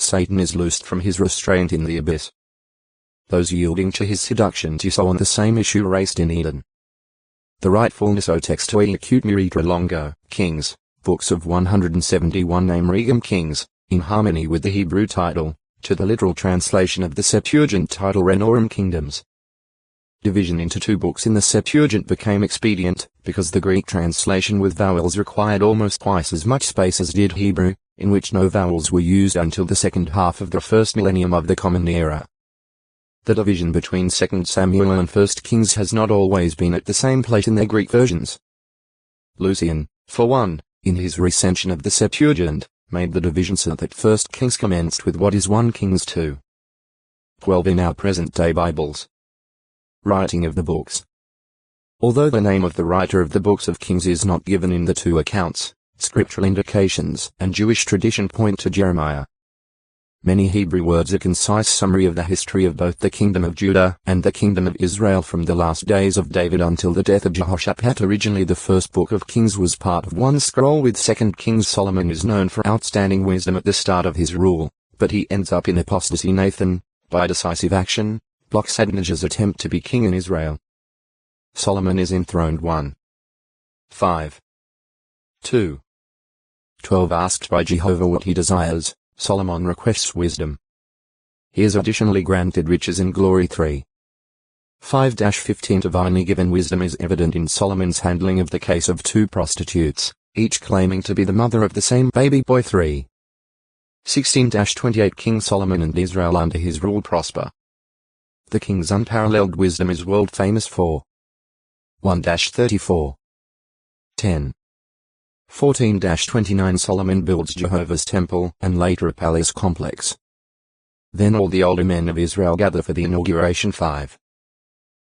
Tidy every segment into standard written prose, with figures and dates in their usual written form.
Satan is loosed from his restraint in the abyss. Those yielding to his seduction to sow on the same issue raced in Eden. The rightfulness o textui acute miritra longo, Kings, books of 171 name Regum Kings, in harmony with the Hebrew title, to the literal translation of the Septuagint title Renorum Kingdoms. Division into two books in the Septuagint became expedient, because the Greek translation with vowels required almost twice as much space as did Hebrew, in which no vowels were used until the second half of the first millennium of the Common Era. The division between 2 Samuel and 1 Kings has not always been at the same place in their Greek versions. Lucian, for one, in his recension of the Septuagint, made the division so that 1 Kings commenced with what is 1 Kings 2. 12 in our present-day Bibles. Writing of the books. Although the name of the writer of the books of Kings is not given in the two accounts, scriptural indications and Jewish tradition point to Jeremiah. Many Hebrew words a concise summary of the history of both the kingdom of Judah and the kingdom of Israel from the last days of David until the death of Jehoshaphat. Originally the first book of Kings was part of one scroll with 2 Kings. Solomon is known for outstanding wisdom at the start of his rule, but he ends up in apostasy. Nathan, by decisive action, blocks Adonijah's attempt to be king in Israel. Solomon is enthroned 1. 5. 2. 12 Asked by Jehovah what he desires, Solomon requests wisdom. He is additionally granted riches and glory. 3. 5-15 Divinely given wisdom is evident in Solomon's handling of the case of two prostitutes, each claiming to be the mother of the same baby boy. 3. 16-28 King Solomon and Israel under his rule prosper. The king's unparalleled wisdom is world famous. 4. 1-34. 10. 14-29 Solomon builds Jehovah's temple and later a palace complex. Then all the older men of Israel gather for the inauguration. 5.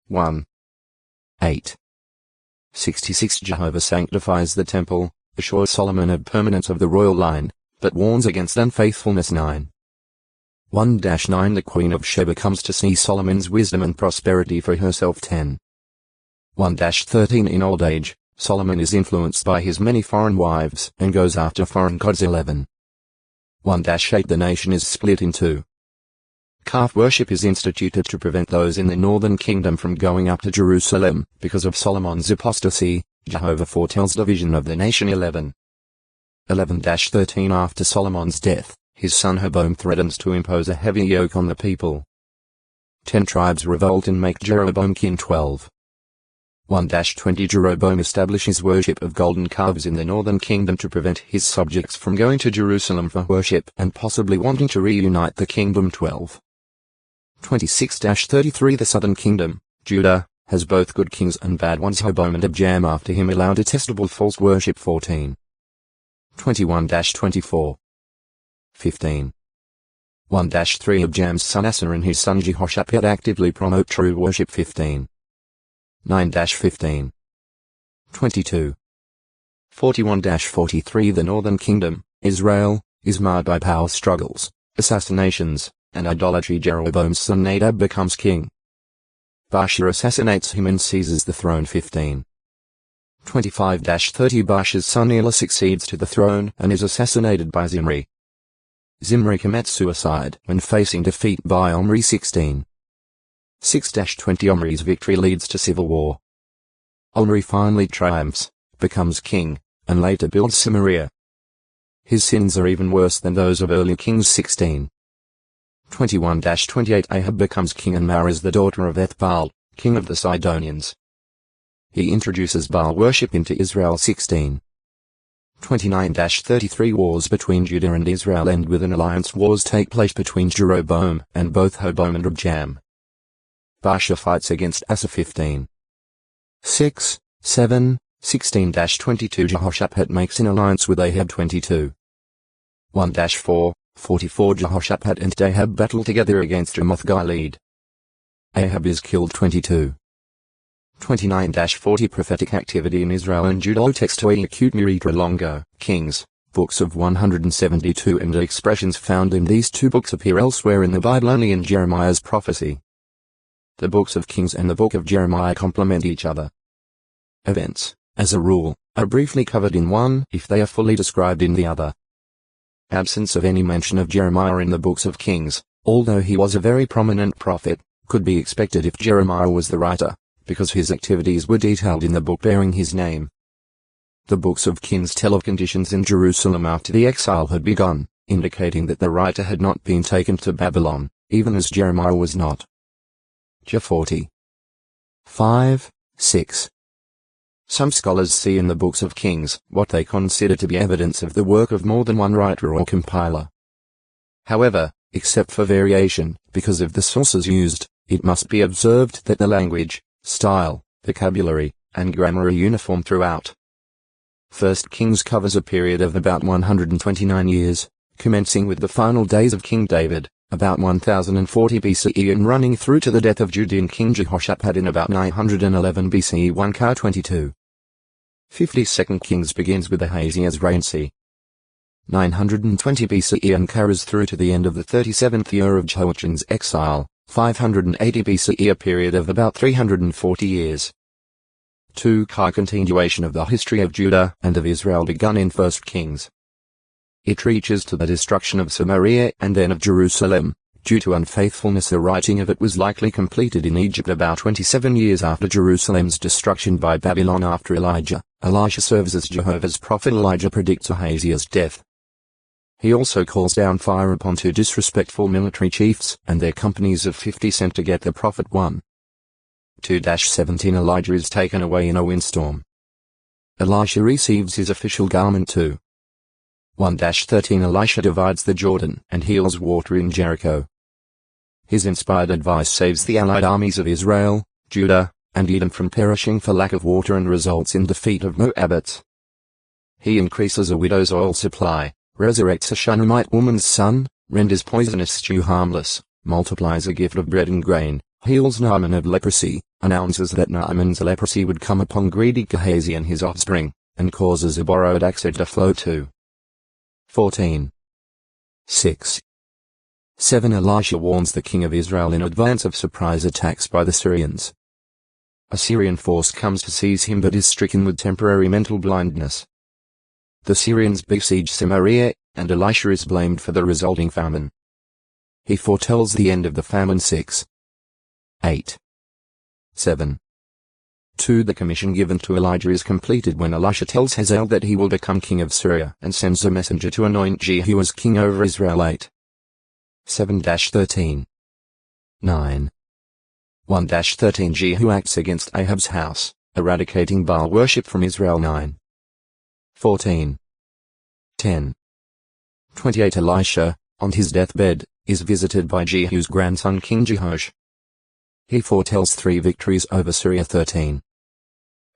1. 8. 66 Jehovah sanctifies the temple, assures Solomon of permanence of the royal line, but warns against unfaithfulness. 9. 1-9 The Queen of Sheba comes to see Solomon's wisdom and prosperity for herself. 10. 1-13 In old age, Solomon is influenced by his many foreign wives and goes after foreign gods. 11. 1-8 The nation is split in two. Calf worship is instituted to prevent those in the northern kingdom from going up to Jerusalem. Because of Solomon's apostasy, Jehovah foretells division of the nation. 11. 11-13 After Solomon's death, his son Rehoboam threatens to impose a heavy yoke on the people. 10 tribes revolt and make Jeroboam king. 12. 1-20 Jeroboam establishes worship of golden calves in the northern kingdom to prevent his subjects from going to Jerusalem for worship and possibly wanting to reunite the kingdom. 12. 26-33 The southern kingdom, Judah, has both good kings and bad ones. Rehoboam and Abijam after him allow detestable false worship. 14. 21-24. 15. 1-3 Abijam's son Asa and his son Jehoshaphat actively promote true worship. 15. 9-15. 22. 41-43 The northern kingdom, Israel, is marred by power struggles, assassinations, and idolatry. Jeroboam's son Nadab becomes king. Baasha assassinates him and seizes the throne. 15. 25-30 Baasha's son Elah succeeds to the throne and is assassinated by Zimri. Zimri commits suicide when facing defeat by Omri. 16. 6-20 Omri's victory leads to civil war. Omri finally triumphs, becomes king, and later builds Samaria. His sins are even worse than those of early kings. 16. 21-28 Ahab becomes king and marries the daughter of Ethbaal, king of the Sidonians. He introduces Baal worship into Israel. 16. 29-33 Wars between Judah and Israel end with an alliance. Wars take place between Jeroboam and both Rehoboam and Abijam. Baasha fights against Asa. 15. 6, 7, 16-22 Jehoshaphat makes an alliance with Ahab. 22. 1-4, 44 Jehoshaphat and Ahab battle together against Ramoth Gilead. Ahab is killed. 22. 29-40 Prophetic activity in Israel and Judah. Textoi acute miritra longo, Kings, books of 172 and expressions found in these two books appear elsewhere in the Bible only in Jeremiah's prophecy. The books of Kings and the book of Jeremiah complement each other. Events, as a rule, are briefly covered in one if they are fully described in the other. Absence of any mention of Jeremiah in the books of Kings, although he was a very prominent prophet, could be expected if Jeremiah was the writer, because his activities were detailed in the book bearing his name. The books of Kings tell of conditions in Jerusalem after the exile had begun, indicating that the writer had not been taken to Babylon, even as Jeremiah was not. J 40. 5, 6. Some scholars see in the books of Kings what they consider to be evidence of the work of more than one writer or compiler. However, except for variation, because of the sources used, it must be observed that the language, style, vocabulary, and grammar are uniform throughout. 1 Kings covers a period of about 129 years, commencing with the final days of King David, about 1040 BCE and running through to the death of Judean King Jehoshaphat in about 911 BCE 1 Car 22. 52 Kings begins with Ahaziah's reign c. 920 BCE and carries through to the end of the 37th year of Jehoiachin's exile, 580 BCE, a period of about 340 years. 2 Car continuation of the history of Judah and of Israel begun in 1 Kings. It reaches to the destruction of Samaria and then of Jerusalem. Due to unfaithfulness, the writing of it was likely completed in Egypt about 27 years after Jerusalem's destruction by Babylon after Elijah. Elisha serves as Jehovah's prophet. Elijah predicts Ahaziah's death. He also calls down fire upon 2 disrespectful military chiefs and their companies of 50 sent to get the prophet. 1. 2-17 Elijah is taken away in a windstorm. Elisha receives his official garment. 2. 1-13 Elisha divides the Jordan and heals water in Jericho. His inspired advice saves the allied armies of Israel, Judah, and Edom from perishing for lack of water and results in defeat of Moabites. He increases a widow's oil supply, resurrects a Shunammite woman's son, renders poisonous stew harmless, multiplies a gift of bread and grain, heals Naaman of leprosy, announces that Naaman's leprosy would come upon greedy Gehazi and his offspring, and causes a borrowed axe to flow. 2. 14. 6. 7 Elisha warns the king of Israel in advance of surprise attacks by the Syrians. A Syrian force comes to seize him but is stricken with temporary mental blindness. The Syrians besiege Samaria, and Elisha is blamed for the resulting famine. He foretells the end of the famine. 6. 8. 7. 2 The commission given to Elijah is completed when Elisha tells Hazael that he will become king of Syria and sends a messenger to anoint Jehu as king over Israel. 8. 7-13. 9. 1-13 Jehu acts against Ahab's house, eradicating Baal worship from Israel. 9. 14. 10. 28 Elisha, on his deathbed, is visited by Jehu's grandson King Jehoash. He foretells 3 victories over Syria. 13.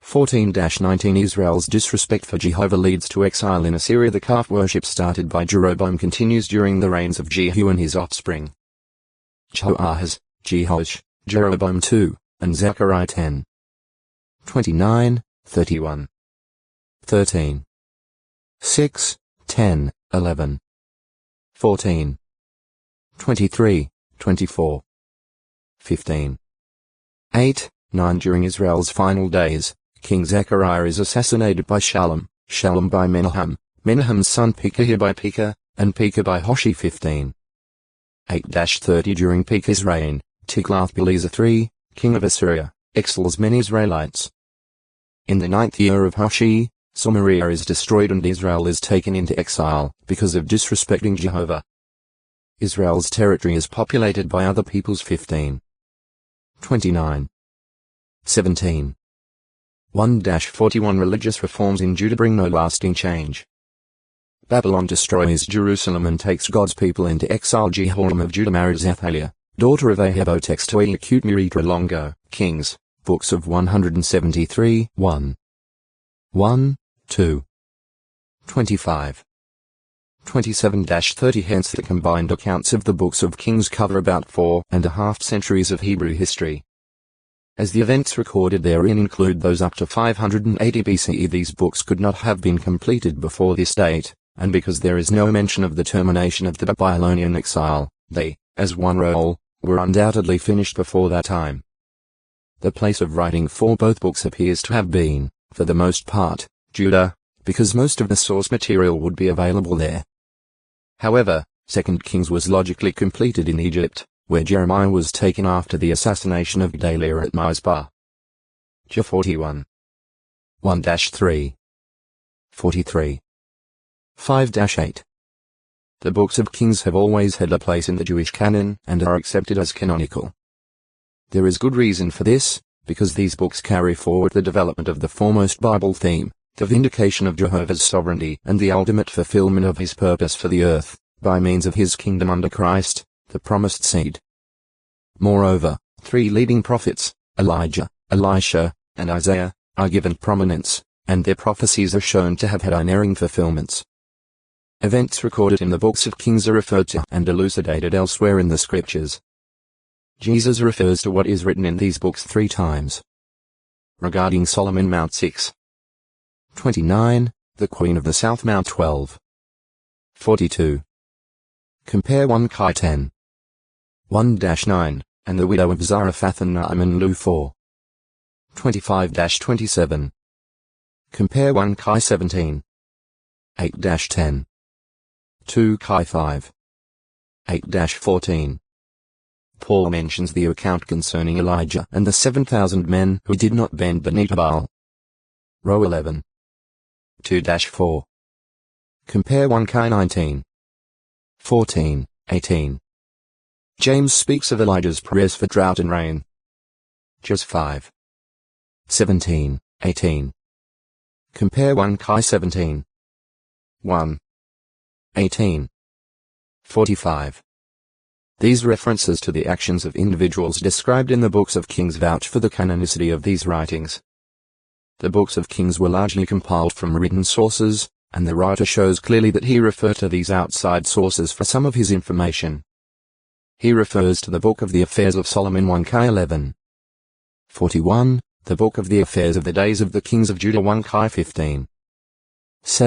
14-19 Israel's disrespect for Jehovah leads to exile in Assyria. The calf worship started by Jeroboam continues during the reigns of Jehu and his offspring. Jehoahaz, Jehoash, Jeroboam 2, and Zechariah 10. 29, 31. 13. 6, 10, 11. 14. 23, 24. 15. 8, 9 During Israel's final days, King Zechariah is assassinated by Shallum, Shallum by Menahem, Menaham's son Pekah by Pekah, and Pekah by Hoshi. 15. 8-30 During Pekah's reign, Tiglath-Pileser III, king of Assyria, exiles many Israelites. In the 9th year of Hoshi, Samaria is destroyed and Israel is taken into exile because of disrespecting Jehovah. Israel's territory is populated by other peoples. 15. 29. 17. 1-41 Religious reforms in Judah bring no lasting change. Babylon destroys Jerusalem and takes God's people into exile. Jehoram of Judah marries Athaliah, daughter of Ahab. Text to acute Miritra Longo, Kings, Books of 173, 1. 1, 2. 25. 27-30 Hence the combined accounts of the books of Kings cover about 4.5 centuries of Hebrew history. As the events recorded therein include those up to 580 BCE, these books could not have been completed before this date, and because there is no mention of the termination of the Babylonian exile, they, as one roll, were undoubtedly finished before that time. The place of writing for both books appears to have been, for the most part, Judah, because most of the source material would be available there. However, 2 Kings was logically completed in Egypt, where Jeremiah was taken after the assassination of Gedaliah at Mizpah. J 41. 1-3. 43. 5-8. The books of Kings have always had a place in the Jewish canon and are accepted as canonical. There is good reason for this, because these books carry forward the development of the foremost Bible theme, the vindication of Jehovah's sovereignty and the ultimate fulfillment of his purpose for the earth, by means of his kingdom under Christ, the promised seed. Moreover, 3 leading prophets, Elijah, Elisha, and Isaiah, are given prominence, and their prophecies are shown to have had unerring fulfillments. Events recorded in the books of Kings are referred to and elucidated elsewhere in the scriptures. Jesus refers to what is written in these books 3 times. Regarding Solomon, Mount 6. 29, the Queen of the South, Mount 12. 42. Compare 1 Kai 10. 1-9, and the widow of Zarephath and Naaman Lu 4. 25-27. Compare 1 Kai 17. 8-10. 2 Kai 5. 8-14. Paul mentions the account concerning Elijah and the 7,000 men who did not bend the knee to Baal. Row 11. 2-4. Compare 1 Kai 19. 14, 18. James speaks of Elijah's prayers for drought and rain. Just 5. 17, 18. Compare 1 Kai 17. 1. 18. 45. These references to the actions of individuals described in the books of Kings vouch for the canonicity of these writings. The books of Kings were largely compiled from written sources, and the writer shows clearly that he referred to these outside sources for some of his information. He refers to the Book of the Affairs of Solomon 1 Kai 11. 41, the Book of the Affairs of the Days of the Kings of Judah 1 Kai 15. 7.